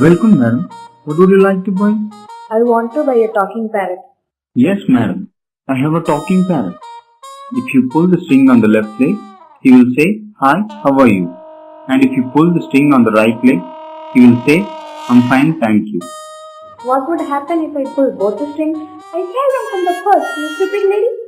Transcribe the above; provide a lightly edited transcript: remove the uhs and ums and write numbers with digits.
Welcome, madam. What would you like to buy? I want to buy a talking parrot. Yes, madam. I have a talking parrot. If you pull the string on the left leg, he will say, "Hi, how are you?" And if you pull the string on the right leg, he will say, "I'm fine, thank you." What would happen if I pull both the strings? I hear them from the first, you stupid lady.